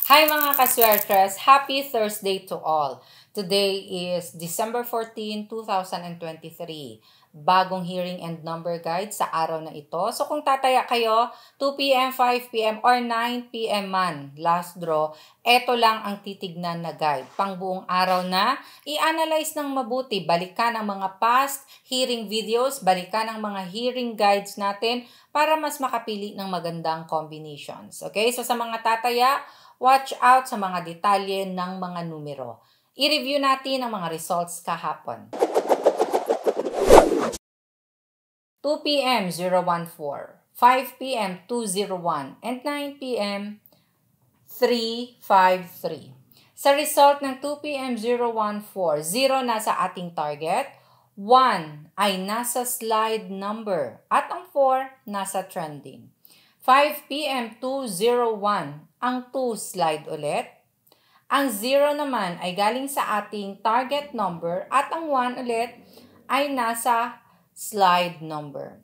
Hi mga kaswertres! Happy Thursday to all! Today is December 14, 2023. Bagong hearing and number guide sa araw na ito. So kung tataya kayo, 2 p.m., 5 p.m. or 9 p.m. man, last draw, eto lang ang titignan na guide. Pang buong araw na, i-analyze ng mabuti, balikan ang mga past hearing videos, balikan ang mga hearing guides natin para mas makapili ng magandang combinations. Okay, so sa mga tataya, watch out sa mga detalye ng mga numero. I-review natin ang mga results kahapon. 2 p.m. 014, 5 p.m. 201, and 9 p.m. 353. Sa result ng 2 p.m. 014, 0 nasa ating target, 1 ay nasa slide number, at ang 4 nasa trending. 5 p.m. 201, ang 2 slide ulit. Ang 0 naman ay galing sa ating target number at ang 1 ulit ay nasa slide number.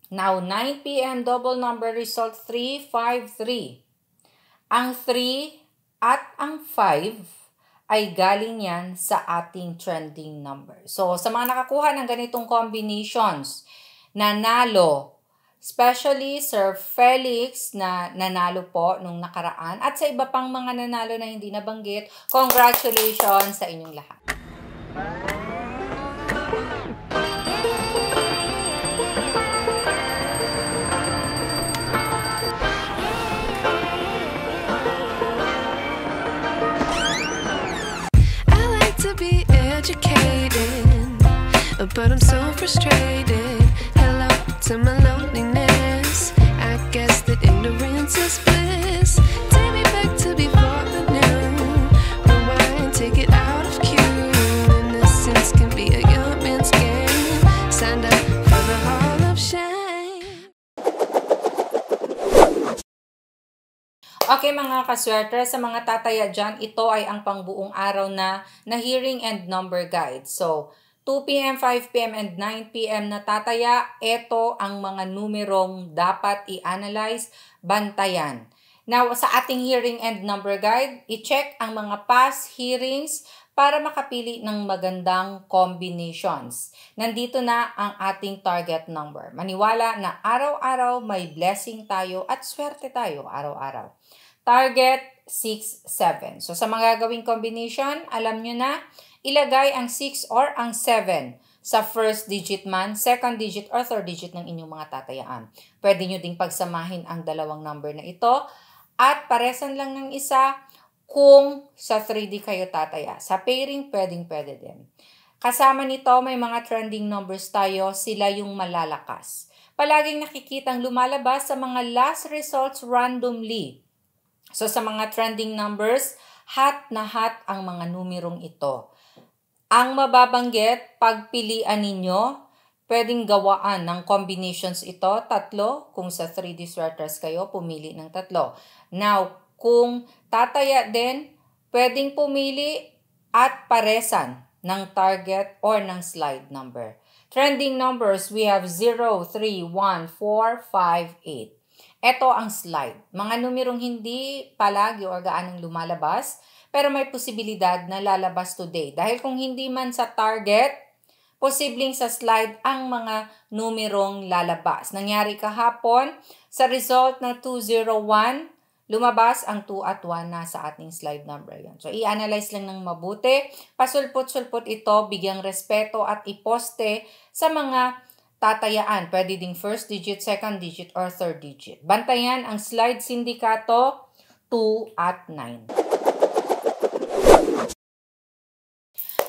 Now, 9 p.m. double number result 353. Ang 3 at ang 5 ay galing yan sa ating trending number. So, sa mga nakakuha ng ganitong combinations, nanalo, especially Sir Felix na nanalo po nung nakaraan at sa iba pang mga nanalo na hindi nabanggit, congratulations sa inyong lahat. I like to be educated, but I'm so frustrated. Hello to my loneliness. I guess that ignorance is bliss. Take me back to before the new. Rewind, take it out of cue. Innocence can be a young man's game. Signed up for the hall of shame. Okay mga kaswerte, sa mga tataya dyan, ito ay ang pangbuong araw na hearing and number guide. So, 2 p.m., 5 p.m., and 9 p.m. na tataya, ito ang mga numerong dapat i-analyze, bantayan. Now, sa ating hearing and number guide, i-check ang mga past hearings para makapili ng magandang combinations. Nandito na ang ating target number. Maniwala na araw-araw may blessing tayo at swerte tayo araw-araw. Target 6, 7. So, sa mga gagawing combination, alam nyo na, ilagay ang 6 or ang 7 sa first digit man, second digit, or third digit ng inyong mga tatayaan. Pwede nyo ding pagsamahin ang dalawang number na ito at paresan lang ng isa kung sa 3D kayo tataya. Sa pairing, pwede din. Kasama nito, may mga trending numbers tayo, sila yung malalakas. Palaging nakikitang lumalabas sa mga last results randomly. So sa mga trending numbers, hot na hot ang mga numerong ito. Ang mababanggit, pagpilian ninyo, pwedeng gawaan ng combinations ito, 3. Kung sa 3D sweaters kayo, pumili ng 3. Now, kung tataya din, pwedeng pumili at paresan ng target or ng slide number. Trending numbers, we have 0, 3, 1, 4, 5, 8. Ito ang slide. Mga numerong hindi palagi o gaanong lumalabas, pero may posibilidad na lalabas today. Dahil kung hindi man sa target, posibleng sa slide ang mga numerong lalabas. Nangyari kahapon, sa result na 201, lumabas ang 2 at 1 na sa ating slide number. Yan. So, i-analyze lang ng mabuti. Pasulpot-sulpot ito, bigyang respeto at iposte sa mga tatayaan. Pwede ding first digit, second digit, or third digit. Bantayan ang slide sindikato 2 at 9.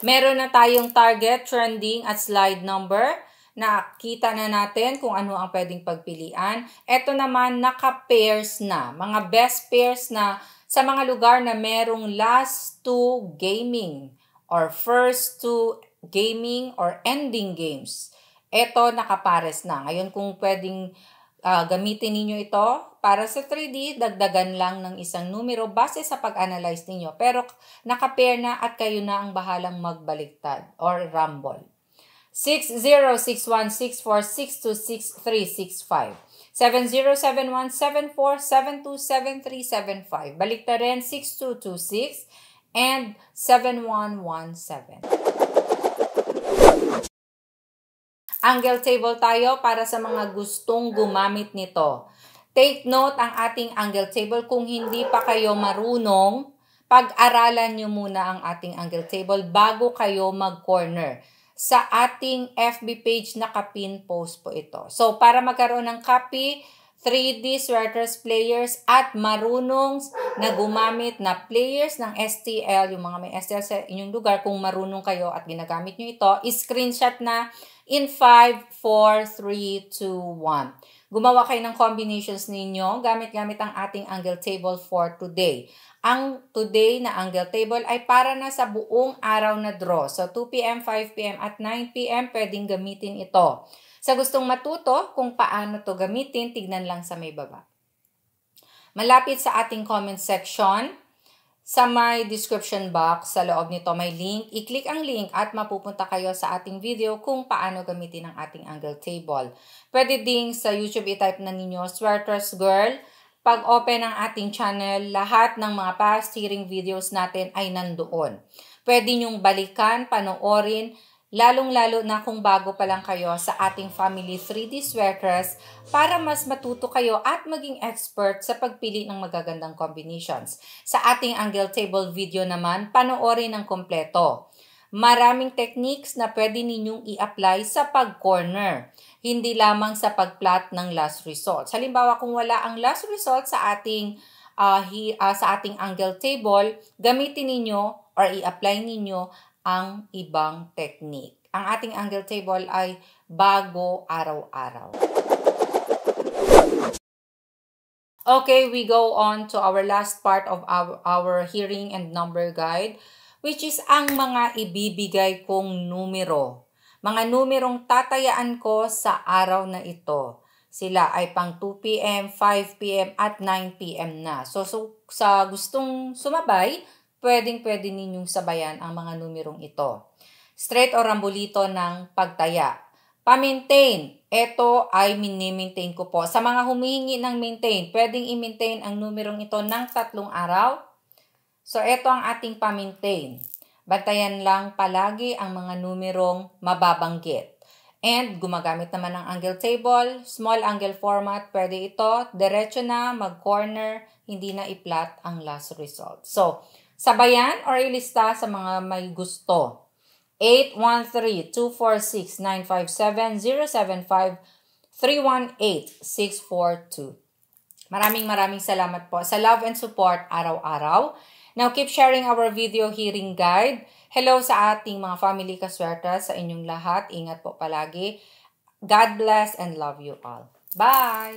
Meron na tayong target, trending, at slide number. Nakita na natin kung ano ang pwedeng pagpilian. Ito naman, naka-pairs na. Mga best pairs na sa mga lugar na merong last 2 gaming or first 2 gaming or ending games. Ito, nakapares na. Ngayon, kung pwedeng gamitin ninyo ito, para sa 3D, dagdagan lang ng isang numero base sa pag-analyze ninyo. Pero naka-pair na at kayo na ang bahalang magbaliktad or rumble. 6, 0, 6, 1, 6, 4, 6, 2, 6, 3, 6, 5. 7071-7472-7375. Balik na rin 6226 and 7117. Angle table tayo para sa mga gustong gumamit nito. Take note ang ating angle table. Kung hindi pa kayo marunong, pag-aralan nyo muna ang ating angle table bago kayo mag-corner. Sa ating FB page nakapin post po ito. So, para magkaroon ng copy, 3D Sweaters players at marunong na gumamit na players ng STL, yung mga may STL sa inyong lugar, kung marunong kayo at ginagamit nyo ito, screenshot na in 5, 4, 3, 2, 1. Gumawa kayo ng combinations ninyo gamit-gamit ang ating angle table for today. Ang today na angle table ay para na sa buong araw na draw. So 2 p.m., 5 p.m. at 9 p.m. pwedeng gamitin ito. Sa gustong matuto kung paano to gamitin, tignan lang sa may baba. Malapit sa ating comment section, sa may description box, sa loob nito may link. I-click ang link at mapupunta kayo sa ating video kung paano gamitin ang ating angle table. Pwede ding sa YouTube i-type na ninyo, Sweaters Girl. Pag open ng ating channel, lahat ng mga past hearing videos natin ay nandoon. Pwede nyong balikan, panoorin, lalong-lalo na kung bago pa lang kayo sa ating family 3D Sweaters para mas matuto kayo at maging expert sa pagpili ng magagandang combinations. Sa ating angle table video naman, panoorin ng kompleto. Maraming techniques na pwede ninyong i-apply sa pag-corner, hindi lamang sa pag-plot ng last results. Halimbawa, kung wala ang last result sa ating angle table, gamitin ninyo or i-apply ninyo ang ibang technique. Ang ating angle table ay bago araw-araw. Okay, we go on to our last part of our hearing and number guide, which is ang mga ibibigay kong numero. Mga numerong tatayaan ko sa araw na ito. Sila ay pang 2 p.m., 5 p.m. at 9 p.m. na. So sa gustong sumabay, pwedeng-pwede ninyong sabayan ang mga numerong ito. Straight o rambolito ng pagtaya. Pa-maintain. Ito ay mini-maintain ko po. Sa mga humihingi ng maintain, pwedeng i-maintain ang numerong ito ng 3 araw. So, ito ang ating pa-maintain. Bantayan lang palagi ang mga numerong mababanggit. And gumagamit naman ng angle table, small angle format, pwede ito. Diretso na, mag-corner, hindi na i-plot ang last result. So, sabayan or ilista sa mga may gusto. 813-246-957-075-318-642. Maraming salamat po sa love and support araw-araw. Now, keep sharing our video hearing guide. Hello sa ating mga family kaswerta, sa inyong lahat. Ingat po palagi. God bless and love you all. Bye!